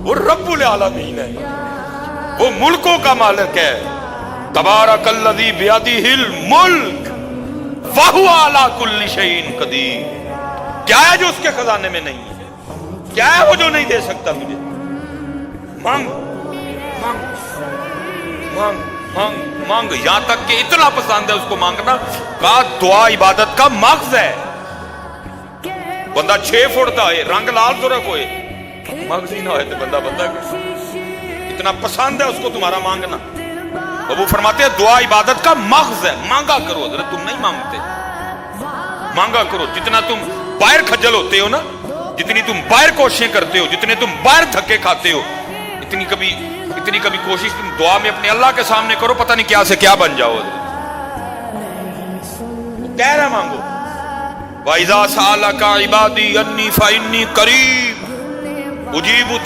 वो रब्बुल आलमीन है, वो मुल्कों का मालिक है। तबारकल्लज़ी बियदिहिल मुल्क वहुवा अला कुल्लि शैइन कदीर। क्या है जो उसके खजाने में नहीं है? क्या है वो जो नहीं दे सकता तुझे? मांग मांग मांग मांग मांग। यहां तक कि इतना पसंद है उसको मांगना का दुआ इबादत का मगज है। बंदा 6 फुट का है, रंग लाल तो रखोए, मगज ही ना हो तो बंदा बंदा इतना पसंद है उसको तुम्हारा मांगना। तो वो फरमाते हैं दुआ इबादत का मगज है। मांगा करो, अगर तुम नहीं मांगते मांगा करो। जितना तुम बाहर खज्जल होते हो ना, जितनी तुम बाहर कोशिशें करते हो, जितने तुम बाहर धक्के खाते हो, इतनी कभी कोशिश तुम दुआ में अपने अल्लाह के सामने करो, पता नहीं क्या से क्या बन जाओ। कह रहा मांगो, वाइज़ा सअलका इबादी अन्नी फइन्नी करीब उजीबु